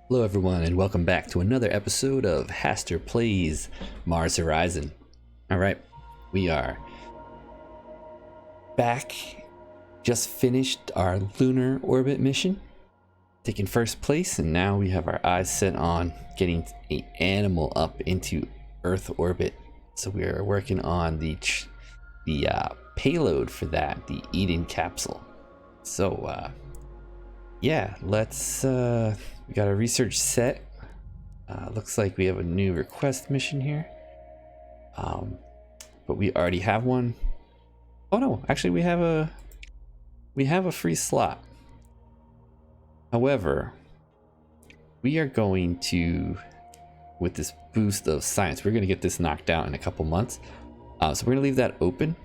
Hello, everyone, and welcome back to another episode of Haster Plays Mars Horizon. All right, we are back. Just finished our lunar orbit mission, taking first place, and now we have our eyes set on getting an animal up into Earth orbit. So we are working on the payload for that, the Eden capsule. So yeah, let's. We got our research set. Looks like we have a new request mission here. But we already have one. Oh no, actually we have a free slot. However, we are going to, with this boost of science, we're going to get this knocked out in a couple months. So we're going to leave that open.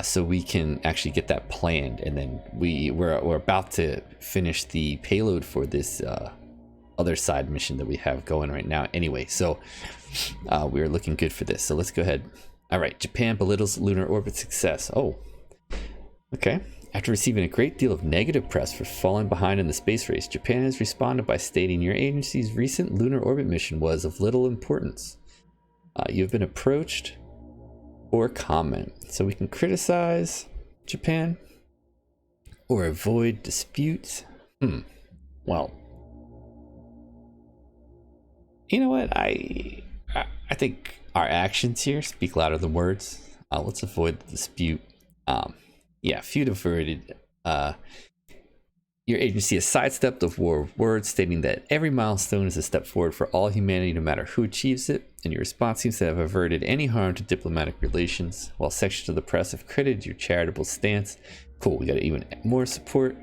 So we can actually get that planned, and then we're about to finish the payload for this other side mission that we have going right now anyway, so we're looking good for this. So let's go ahead. All right, Japan belittles lunar orbit success. Oh, okay. After receiving a great deal of negative press for falling behind in the space race, Japan has responded by stating your agency's recent lunar orbit mission was of little importance. You have been approached or comment, so we can criticize Japan or avoid disputes. Well, you know what? I think our actions here speak louder than words. Let's avoid the dispute. Yeah, feud averted. Your agency has sidestepped the war of words, stating that every milestone is a step forward for all humanity, no matter who achieves it, and your response seems to have averted any harm to diplomatic relations, while sections of the press have credited your charitable stance. Cool, we got even more support.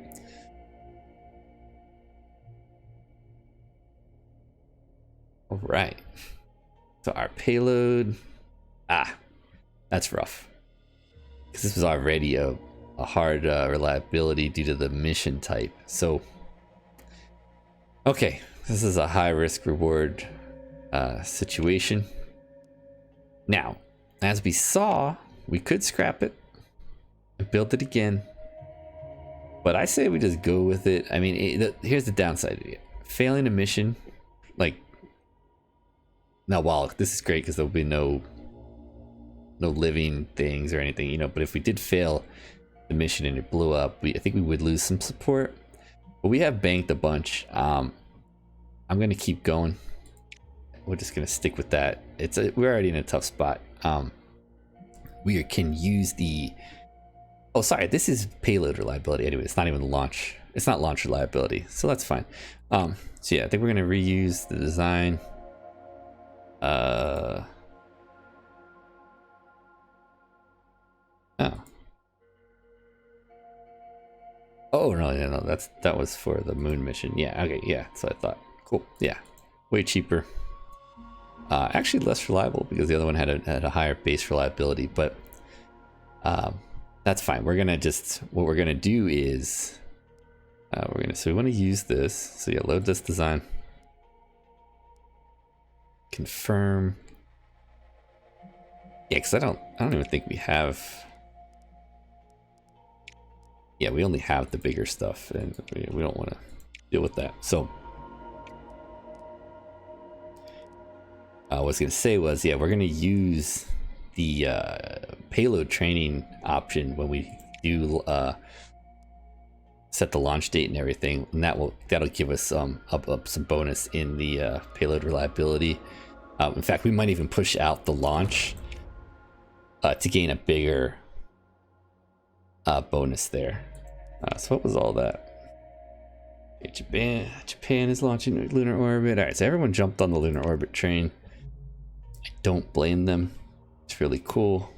All right. So our payload, that's rough, because this was already a hard reliability due to the mission type. So, okay, this is a high risk reward situation. Now, as we saw, we could scrap it and build it again, but I say we just go with it. I mean, here's the downside of it: failing a mission, like, now while this is great because there'll be no living things or anything, you know, but if we did fail the mission and it blew up, I think we would lose some support. But we have banked a bunch. I'm gonna keep going. We're just gonna stick with that. We're already in a tough spot. We can use the, oh sorry, this is payload reliability anyway. It's not even launch. It's not launch reliability, so that's fine. So yeah, I think we're gonna reuse the design. Oh. Oh no, that was for the moon mission. Yeah, okay, yeah. So I thought, cool, yeah, way cheaper. Actually, less reliable because the other one had a higher base reliability, but that's fine. What we're gonna do is so we want to use this. So yeah, load this design. Confirm. Yeah, because I don't even think we have. Yeah, we only have the bigger stuff, and we don't want to deal with that. So what I was gonna say was, yeah, we're gonna use the payload training option when we do set the launch date and everything, and that'll give us up some bonus in the payload reliability. In fact, we might even push out the launch to gain a bigger bonus there. So what was all that? Okay, Japan is launching lunar orbit. All right, so everyone jumped on the lunar orbit train. I don't blame them. It's really cool.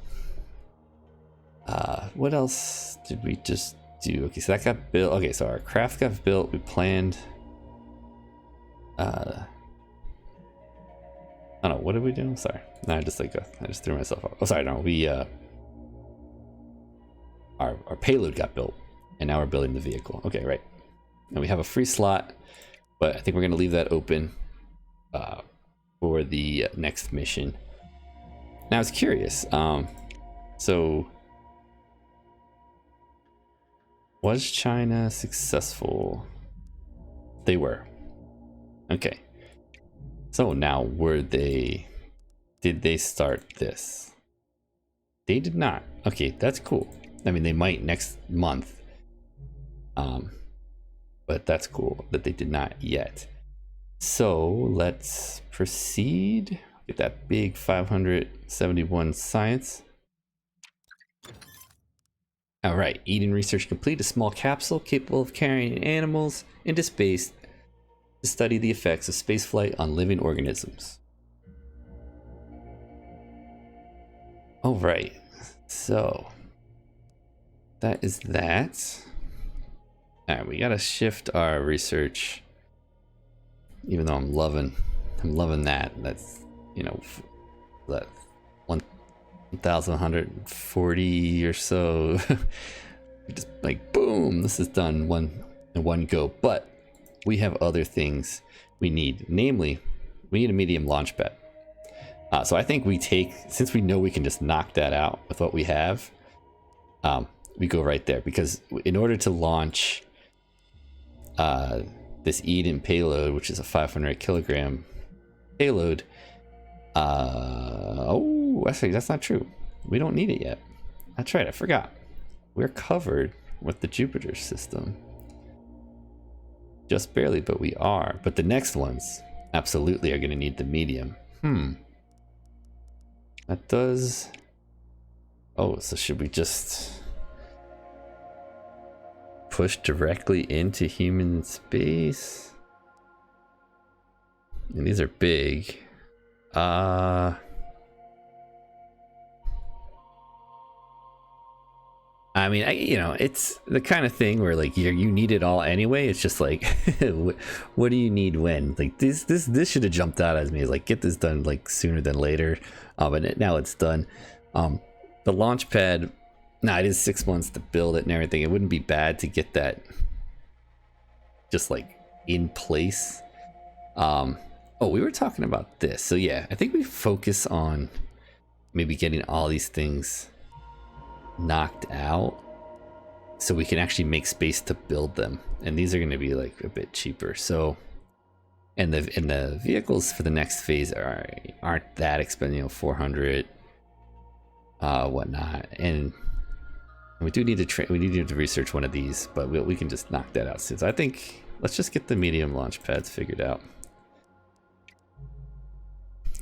What else did we just do? Okay, so that got built. Okay, so our craft got built. We planned. I don't know, what did we do? Sorry, no, I just threw myself off. Oh, sorry, no, we our payload got built, and now we're building the vehicle. Okay, right. Now we have a free slot, but I think we're gonna leave that open for the next mission. Now I was curious. So was China successful? They were. Okay. So now did they start this? They did not. Okay, that's cool. I mean, they might next month. But that's cool that they did not yet. So let's proceed. Get that big 571 science. All right, Eden research complete. A small capsule capable of carrying animals into space to study the effects of spaceflight on living organisms. All right, so that is that. All right, we gotta shift our research. Even though I'm loving that. That's, you know, that 1,140 or so. Just like boom, this is done in one go. But we have other things we need. Namely, we need a medium launch pad. So I think since we know we can just knock that out with what we have, we go right there, because in order to launch this Eden payload, which is a 500 kilogram payload, actually that's not true. We don't need it yet. That's right, I forgot. We're covered with the Jupiter system. Just barely, but we are. But the next ones absolutely are going to need the medium. That does... Oh, so should we just push directly into human space? And these are big. I mean, it's the kind of thing where like you need it all anyway. It's just like, what do you need when? Like this should have jumped out at me as like, get this done like sooner than later. But now it's done. The launch pad, it is 6 months to build it and everything. It wouldn't be bad to get that just like in place. We were talking about this. So yeah, I think we focus on maybe getting all these things knocked out so we can actually make space to build them, and these are going to be like a bit cheaper. So and the vehicles for the next phase aren't that expensive, 400 whatnot, and we do need to research one of these, but we can just knock that out soon. So I think let's just get the medium launch pads figured out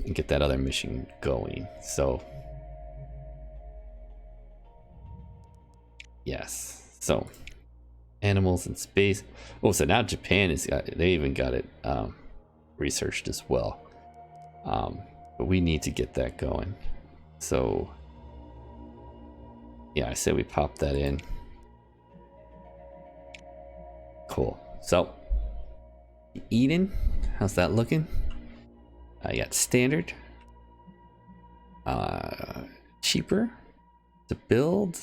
and get that other mission going. So yes, so animals in space. Oh, so now Japan they even got it researched as well. But we need to get that going. So yeah, I said we pop that in. Cool. So Eden, how's that looking? I got standard, cheaper to build.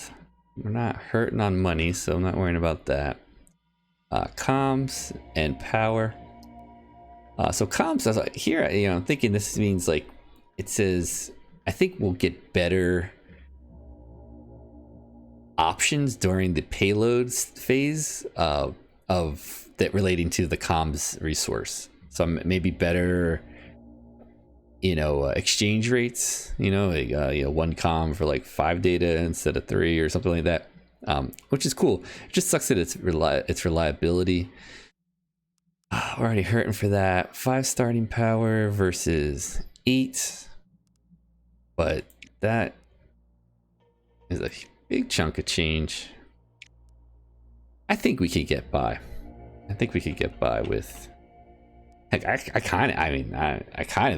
We're not hurting on money, so I'm not worrying about that. Comms and power. So comms, I was like, here, I'm thinking this means like, it says, I think we'll get better options during the payloads phase of that relating to the comms resource. So maybe better, exchange rates, one comm for like 5 data instead of 3 or something like that, which is cool. It just sucks that its reliability. We're already hurting for that. 5 starting power versus 8, but that is a big chunk of change. I think we could get by. With, heck, I kind of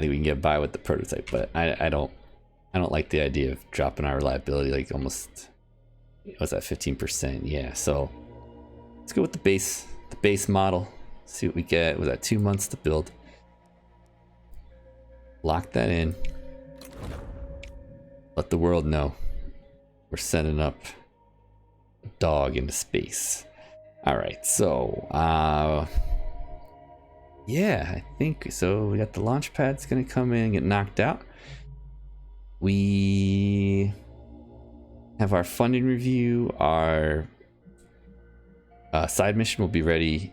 think we can get by with the prototype, but I don't like the idea of dropping our reliability like almost, what's that, 15%? Yeah, so let's go with the base model. See what we get. Was that 2 months to build? Lock that in. Let the world know we're sending up a dog into space. All right, so yeah, I think so. We got the launch pad's gonna come in and get knocked out. We have our funding review. Our side mission will be ready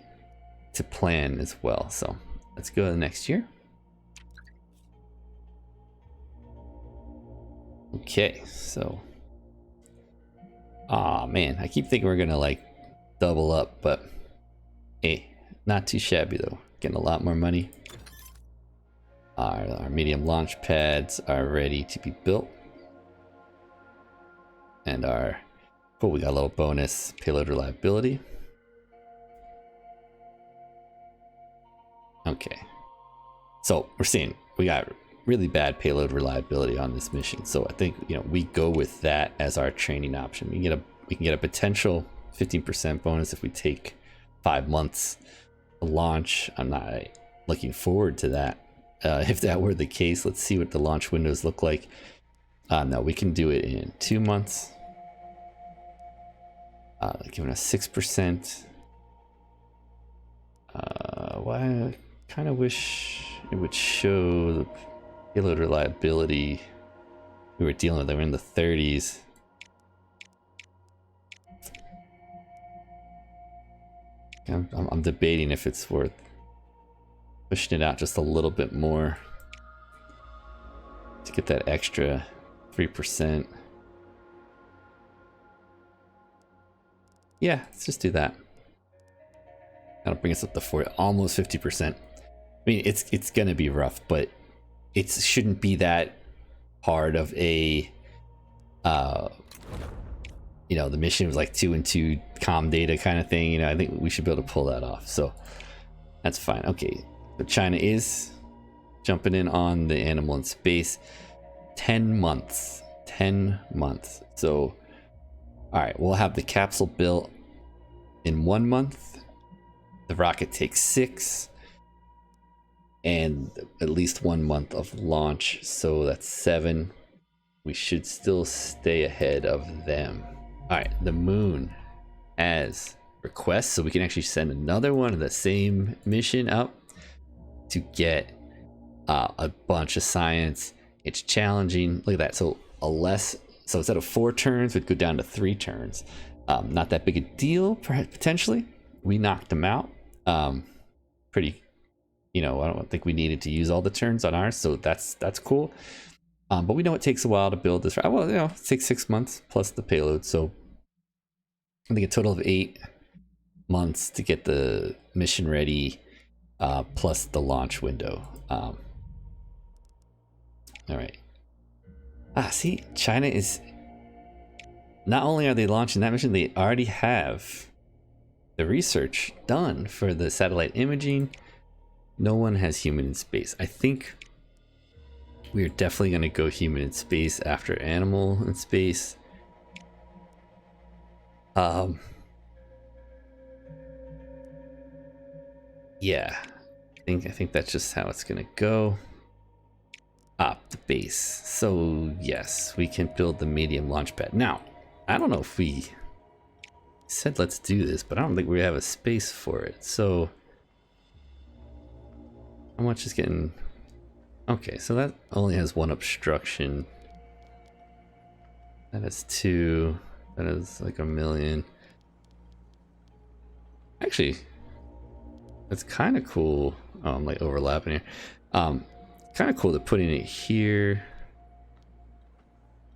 to plan as well. So let's go to the next year. Okay, so, aw man, I keep thinking we're gonna like double up, but hey, not too shabby though. Getting a lot more money. Our medium launch pads are ready to be built. And our, oh, we got a little bonus payload reliability. Okay. So we're seeing we got really bad payload reliability on this mission. So I think, you know, we go with that as our training option. We can get a potential 15% bonus if we take 5 months to launch. I'm not looking forward to that. If that were the case, let's see what the launch windows look like. No, we can do it in 2 months. Giving us 6%. Well, I kind of wish it would show the payload reliability we were dealing with. They were in the 30s. I'm debating if it's worth pushing it out just a little bit more to get that extra 3%. Yeah, let's just do that. That'll bring us up to 40, almost 50%. I mean, it's gonna be rough, but it shouldn't be that hard of a, you know, the mission was like 2 and 2 comm data kind of thing. You know, I think we should be able to pull that off. So that's fine. Okay, but China is jumping in on the animal in space. 10 months. 10 months. So, all right, we'll have the capsule built in 1 month. The rocket takes 6. And at least 1 month of launch. So that's 7. We should still stay ahead of them. All right, the moon has requests, so we can actually send another one of the same mission up to get a bunch of science. It's challenging. Look at that. So so instead of 4 turns, we'd go down to 3 turns. Not that big a deal, potentially. We knocked them out. Pretty, you know, I don't think we needed to use all the turns on ours, so that's cool. But we know it takes a while to build this. Well, you know, it takes 6 months plus the payload, so I think a total of 8 months to get the mission ready, plus the launch window. All right. See, China is, not only are they launching that mission, they already have the research done for the satellite imaging. No one has human in space. I think we are definitely going to go human in space after animal in space. Yeah, I think that's just how it's going to go. The base. So yes, we can build the medium launch pad. Now, I don't know if we said let's do this, but I don't think we have a space for it. So how much is getting... Okay, so that only has 1 obstruction. That is 2. That is like 1 million. Actually, that's kind of cool. Oh, I'm like overlapping here. Kind of cool to putting it here.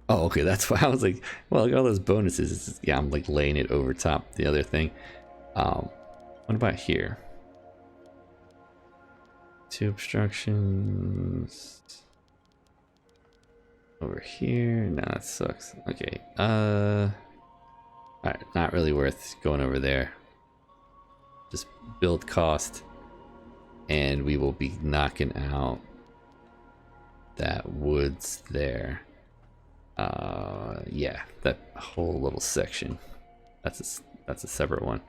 Oh, okay, that's why I was like, well, look at all those bonuses. Yeah, I'm like laying it over top the other thing. What about here? 2 obstructions. Over here. No, that sucks. Okay. Alright, not really worth going over there. Just build cost. And we will be knocking out that woods there. Yeah, that whole little section. That's a separate one.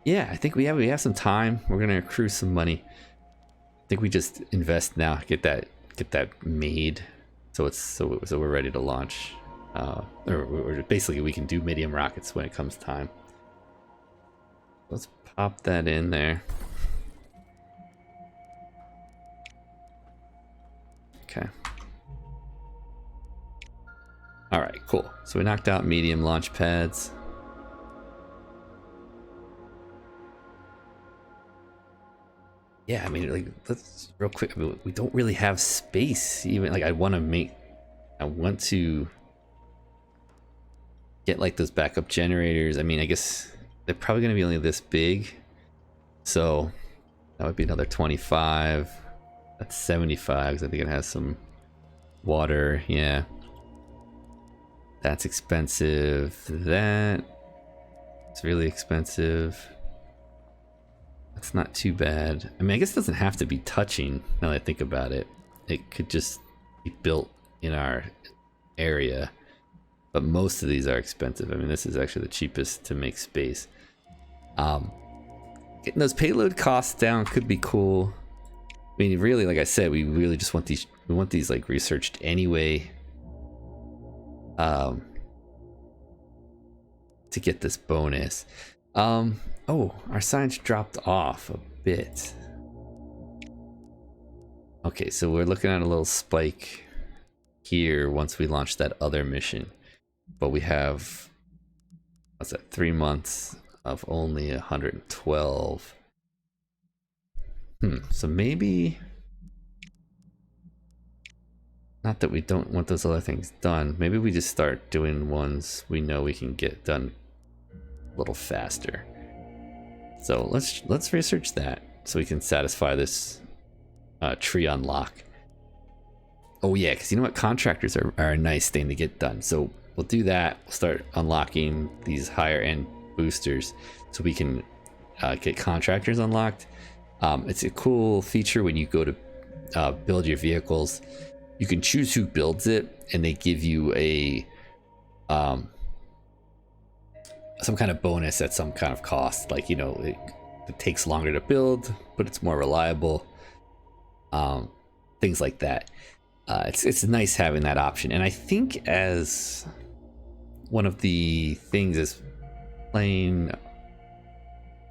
Yeah, I think we have some time. We're gonna accrue some money. I think we just invest now, get that made, so we're ready to launch. Or basically we can do medium rockets when it comes time. Let's pop that in there. Okay. All right, cool. So we knocked out medium launch pads. yeah, I mean, like, let's real quick. I mean, we don't really have space. Even like, I want to get like those backup generators. I mean, I guess they're probably going to be only this big, so that would be another 25. That's 75 because I think it has some water. Yeah, that's expensive. That it's really expensive. That's not too bad. I mean, I guess it doesn't have to be touching now that I think about it. It could just be built in our area. But most of these are expensive. I mean, this is actually the cheapest to make space. Getting those payload costs down could be cool. I mean, really, like I said, we really just want these. We want these like researched anyway. To get this bonus. Oh, our science dropped off a bit. Okay, so we're looking at a little spike here once we launch that other mission. But we have, what's that, 3 months of only 112. So maybe, not that we don't want those other things done, maybe we just start doing ones we know we can get done a little faster. So let's research that so we can satisfy this tree unlock. Oh yeah, because you know what, contractors are a nice thing to get done. So we'll do that. We'll start unlocking these higher end boosters so we can get contractors unlocked. It's a cool feature when you go to build your vehicles. You can choose who builds it, and they give you a some kind of bonus at some kind of cost. Like, you know, it takes longer to build, but it's more reliable. Things like that. It's nice having that option. And I think as one of the things is playing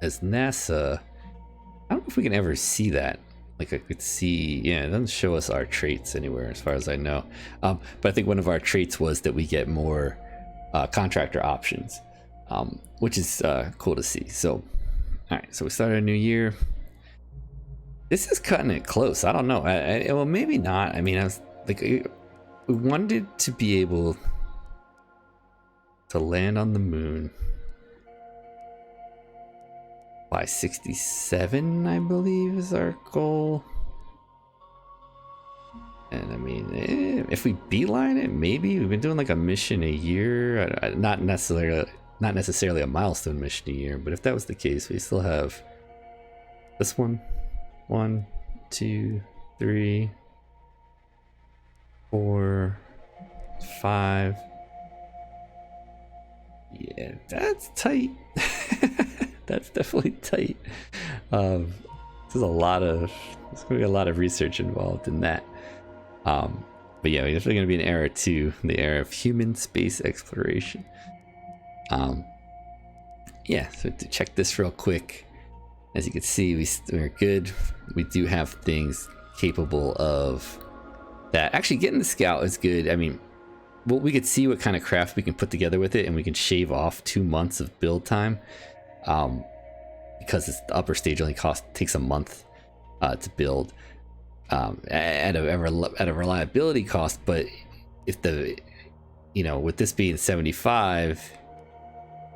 as NASA, I don't know if we can ever see that. Like I could see, yeah, it doesn't show us our traits anywhere as far as I know. But I think one of our traits was that we get more contractor options, which is cool to see. So, all right, so we started a new year. This is cutting it close. I don't know. Well, maybe not. I mean, I was like, we wanted to be able to land on the moon by 67, I believe, is our goal. And I mean, if we beeline it, maybe. We've been doing like a mission a year. Not necessarily a milestone mission a year, but if that was the case, we still have this one. 1, 2, 3, 4, 5. Yeah, that's tight. That's definitely tight. There's gonna be a lot of research involved in that. But yeah, we're definitely gonna be an era 2, the era of human space exploration. Yeah, so to check this real quick. As you can see, we're good. We do have things capable of that. Actually, getting the scout is good. I mean, well, we could see what kind of craft we can put together with it, and we can shave off 2 months of build time, because the upper stage only takes a month to build at a reliability cost. But if with this being 75.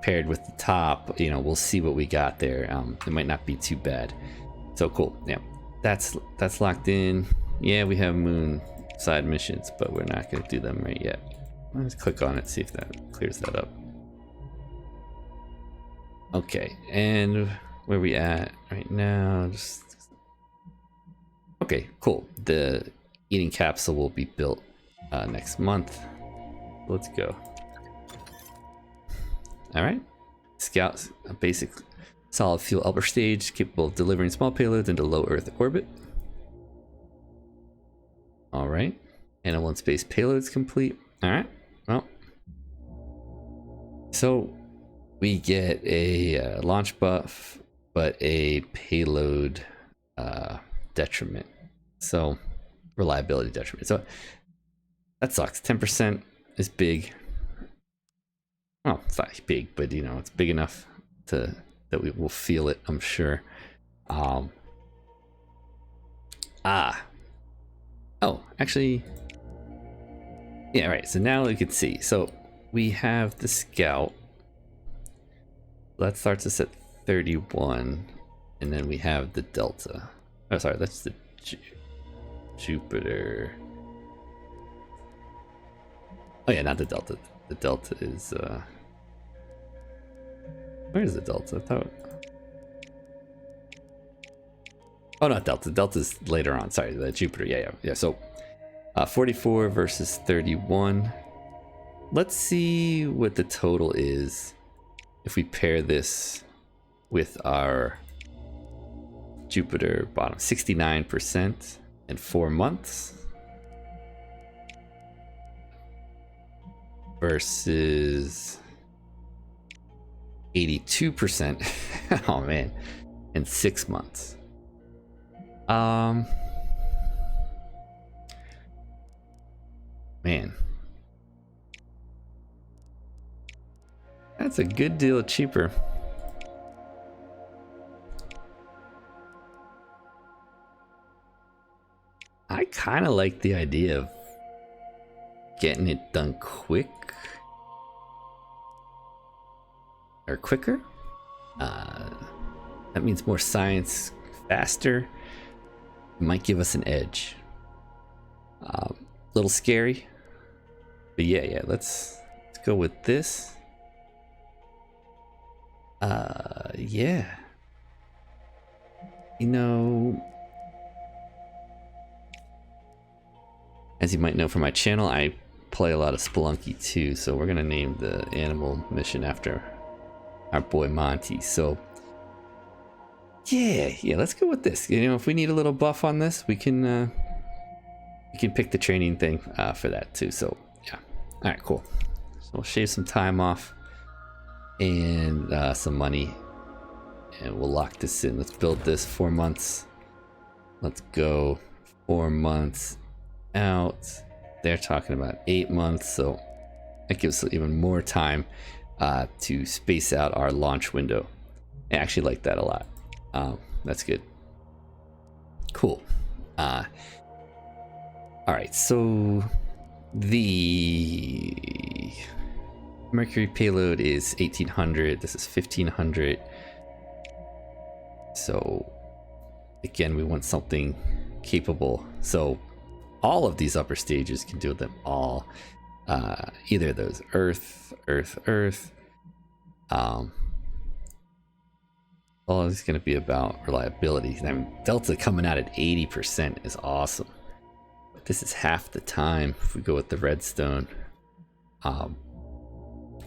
Paired with the top, we'll see what we got there. It might not be too bad. So cool. Yeah, that's locked in. Yeah, we have moon side missions, but we're not going to do them right yet. Let's click on it, see if that clears that up. Okay, and where we at right now? Okay, cool. The eating capsule will be built next month. Let's go. All right, Scout, a basic solid fuel upper stage capable of delivering small payloads into low Earth orbit. All right, animal and space payloads complete. All right, well, so we get a launch buff, but a payload detriment. So reliability detriment. So that sucks. 10% is big. Well, it's not big, but it's big enough that we will feel it, I'm sure. Ah. Oh, actually. Yeah, right. So now we can see. So we have the Scout. That starts us at 31. And then we have the Delta. Oh, sorry. That's the Jupiter. Oh, yeah, not the Delta. The Delta is. Where is the Delta? I thought. Oh, not Delta. Delta's later on. Sorry, the Jupiter. Yeah. So 44 versus 31. Let's see what the total is if we pair this with our Jupiter bottom. 69% in 4 months versus 82%. Oh man, in 6 months. Man, that's a good deal cheaper. I kind of like the idea of getting it done quicker. That means more science faster. Might give us an edge. Little scary, but yeah. Let's go with this. Yeah. You know, as you might know from my channel, I play a lot of Spelunky too, so we're gonna name the animal mission after our boy Monty. So yeah, let's go with this. You know, if we need a little buff on this, we can pick the training thing for that too. So yeah, all right, cool. So we'll shave some time off and some money, and we'll lock this in. Let's build this 4 months. Let's go 4 months out. They're talking about 8 months, so that gives us even more time to space out our launch window. I actually like that a lot. That's good. Cool. All right, so the Mercury payload is 1800. This is 1500. So again, we want something capable. So all of these upper stages can do them all. Either of those, Earth. All is going to be about reliability. I mean, Delta coming out at 80% is awesome. But this is half the time if we go with the Redstone.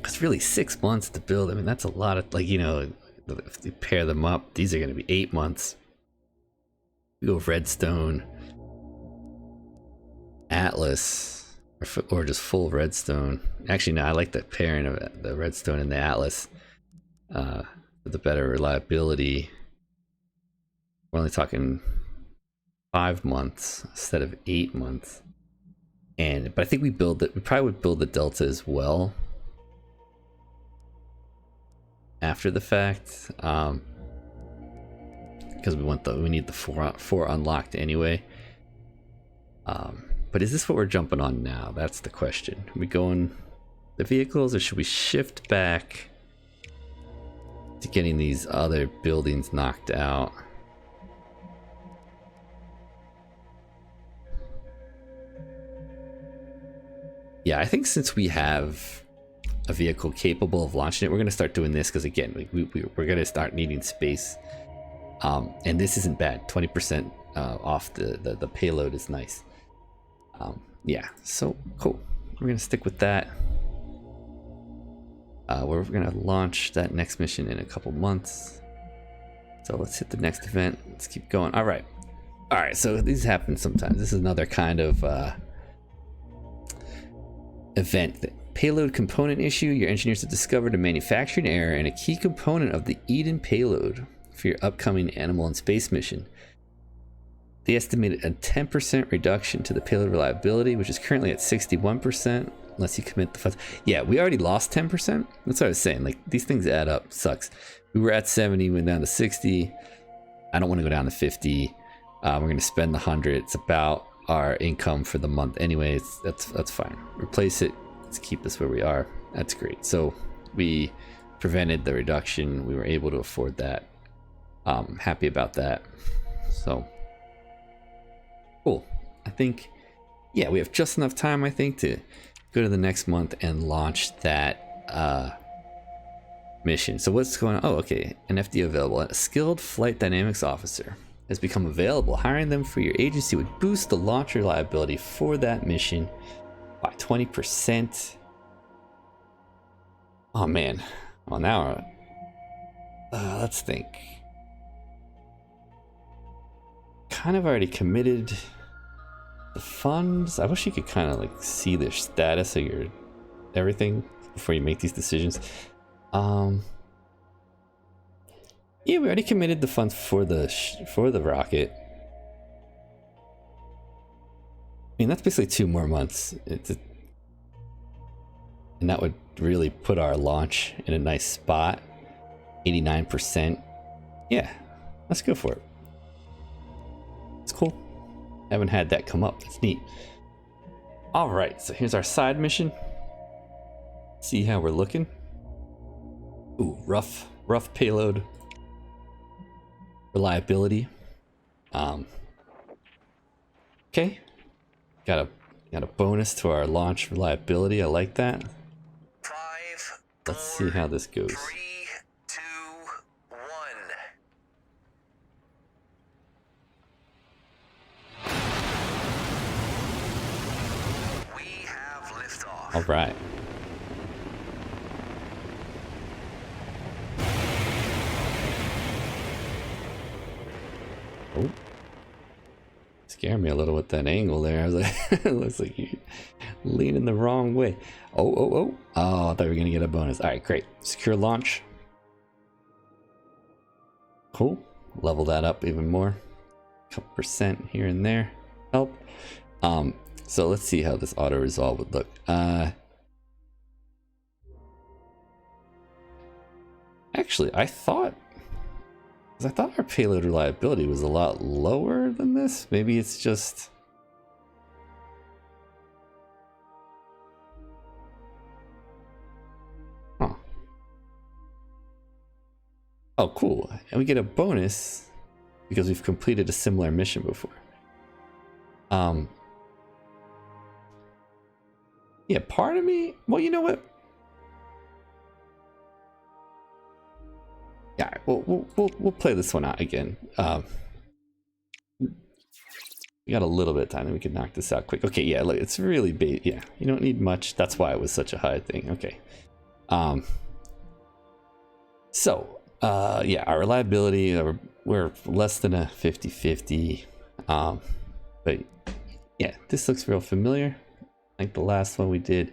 It's really 6 months to build. I mean, that's a lot of, like, you know, if you pair them up, these are going to be 8 months. We go with Redstone, Atlas, or just full Redstone. Actually, no, I like that pairing of the Redstone and the Atlas. For the better reliability. We're only talking 5 months instead of 8 months. But I think we probably would build the Delta as well after the fact, because we need the four unlocked anyway. But is this what we're jumping on now? That's the question. Are we going the vehicles, or should we shift back to getting these other buildings knocked out? Yeah, I think since we have a vehicle capable of launching it, we're going to start doing this, because again, we're going to start needing space. And this isn't bad. 20% off the payload is nice. Yeah, so cool. We're going to stick with that. We're going to launch that next mission in a couple months. So let's hit the next event. Let's keep going. All right, so these happen sometimes. This is another kind of event. The payload component issue. Your engineers have discovered a manufacturing error in a key component of the Eden payload for your upcoming animal and space mission. They estimated a 10% reduction to the payload reliability, which is currently at 61%, unless you commit the funds. Yeah, we already lost 10%. That's what I was saying. Like, these things add up. Sucks. We were at 70, went down to 60. I don't want to go down to 50. We're going to spend the 100. It's about our income for the month anyways. That's fine. Replace it. Let's keep this where we are. That's great. So we prevented the reduction. We were able to afford that. Happy about that. So cool. I think, yeah, we have just enough time, I think, to go to the next month and launch that mission. So what's going on? Oh, okay. An FD available. A skilled flight dynamics officer has become available. Hiring them for your agency would boost the launch reliability for that mission by 20%. Oh man. Well, now let's think. Kind of already committed the funds. I wish you could kind of like see the status of your everything before you make these decisions. Yeah, we already committed the funds for the rocket. I mean, that's basically 2 more months. And that would really put our launch in a nice spot. 89%. Yeah, let's go for it. It's cool. Haven't had that come up. That's neat. All right, so here's our side mission. See how we're looking. Ooh, rough payload reliability. Okay, got a bonus to our launch reliability. I like that. 5, Let's see how this goes. 3, 2, 1. We have liftoff. All right. Oh, scared me a little with that angle there. I was like, it looks like you leaning the wrong way. Oh, I thought we were gonna get a bonus. All right, great. Secure launch. Cool. Level that up even more. Couple percent here and there. Help. So let's see how this auto resolve would look. Actually, I thought our payload reliability was a lot lower than this. Maybe it's just... Huh. Oh, cool. And we get a bonus because we've completed a similar mission before. Yeah, part of me... Well, you know what? Yeah, we'll play this one out again. We got a little bit of time, and we can knock this out quick. Okay, yeah, look, it's really big. Yeah, you don't need much. That's why it was such a high thing. Okay. Yeah, our reliability, we're less than a 50-50. But yeah, this looks real familiar, like the last one we did.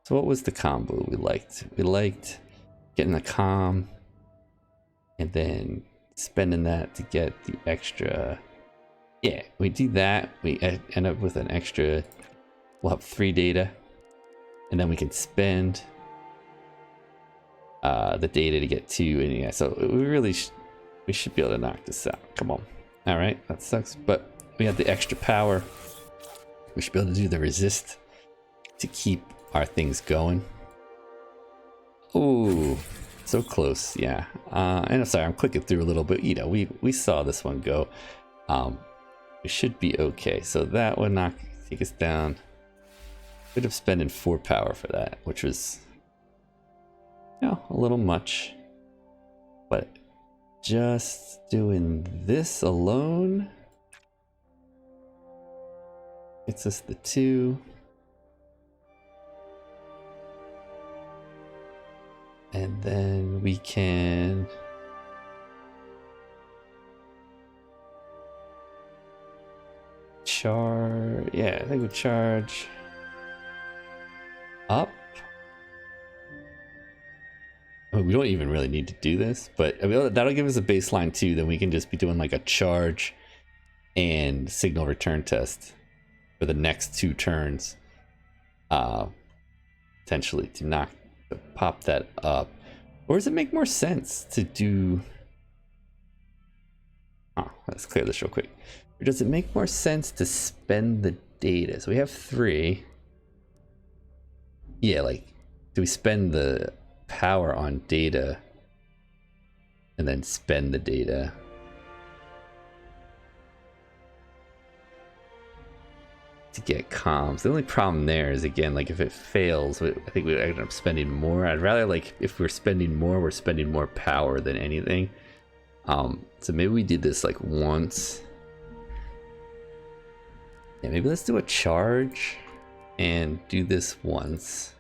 So what was the combo we liked? We liked getting the comm, and then spending that to get the extra. Yeah, we do that. We end up with an extra. We'll have 3 data, and then we can spend the data to get 2. And yeah, so we should be able to knock this out. Come on. All right, that sucks, but we have the extra power. We should be able to do the resist to keep our things going. Ooh. So close, yeah. And I'm sorry, I'm clicking through a little bit. You know, we saw this one go. We should be okay. So that would not take us down. Could have spent 4 power for that, which was, you know, a little much. But just doing this alone gets us the 2. And then we can charge. Yeah, I think we charge up. I mean, we don't even really need to do this, but I mean, that'll give us a baseline too. Then we can just be doing like a charge and signal return test for the next 2 turns, potentially to pop that up. Or does it make more sense to do... Oh, let's clear this real quick. Or does it make more sense to spend the data? So we have 3. Yeah, like, do we spend the power on data and then spend the data? To get comms. The only problem there is, again, like if it fails, I think we end up spending more. I'd rather, like, if we're spending more, we're spending more power than anything. So maybe we did this like once. Yeah, maybe let's do a charge and do this once.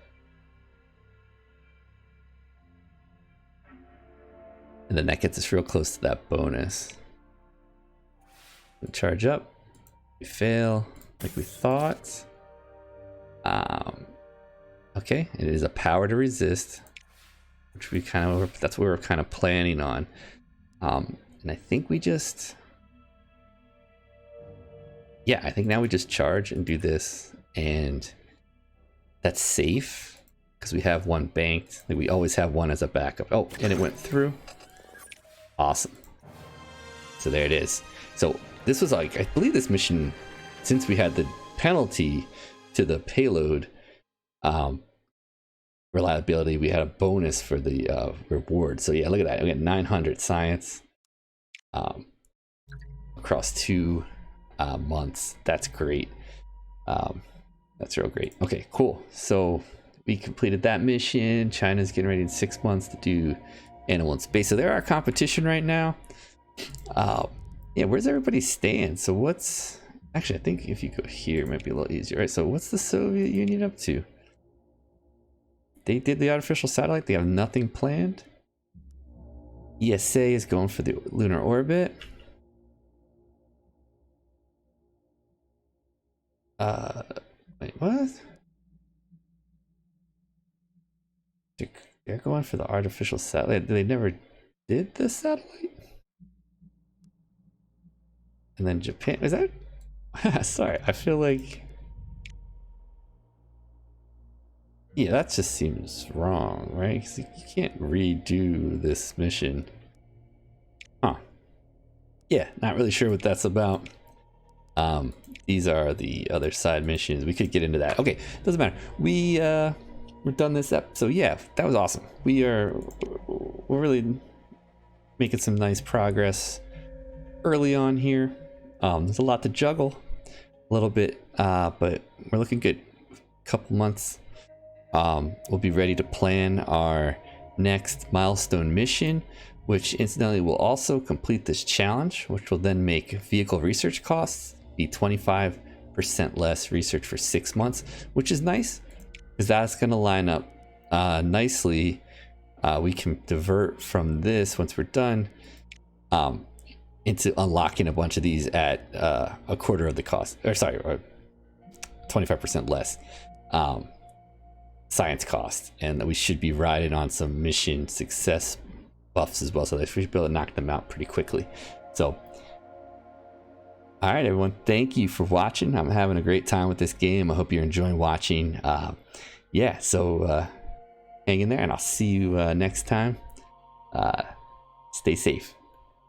And then that gets us real close to that bonus. We charge up. We fail like we thought. Okay, it is a power to resist, which we kind of, that's what we're kind of planning on. And I think we just, yeah, I think now we just charge and do this, and that's safe because we have one banked. Like, we always have one as a backup. Oh, and it went through. Awesome. So there it is. So this was, like, I believe this mission, since we had the penalty to the payload reliability, we had a bonus for the reward. So yeah, look at that. We got 900 science across 2 months. That's great. That's real great. Okay, cool. So we completed that mission. China's getting ready in 6 months to do Animal in Space. So they're our competition right now. Yeah, where's everybody stand? So what's, actually, I think if you go here, it might be a little easier. All right, so what's the Soviet Union up to? They did the artificial satellite. They have nothing planned. ESA is going for the lunar orbit. Wait, what? They're going for the artificial satellite. They never did the satellite? And then Japan, is that? Sorry, I feel like, yeah, that just seems wrong, right? Because you can't redo this mission. Huh. Yeah, not really sure what that's about. These are the other side missions. We could get into that. Okay, doesn't matter. We're done this episode. Yeah, that was awesome. We're really making some nice progress early on here. There's a lot to juggle, a little bit, but we're looking good. A couple months. We'll be ready to plan our next milestone mission, which incidentally will also complete this challenge, which will then make vehicle research costs be 25% less research for 6 months, which is nice because that's going to line up nicely. We can divert from this once we're done into unlocking a bunch of these at a quarter of the cost, or sorry, or 25% less science cost, and we should be riding on some mission success buffs as well, so we should be able to knock them out pretty quickly. So all right, everyone, thank you for watching. I'm having a great time with this game. I hope you're enjoying watching. Yeah, so hang in there, and I'll see you next time. Stay safe.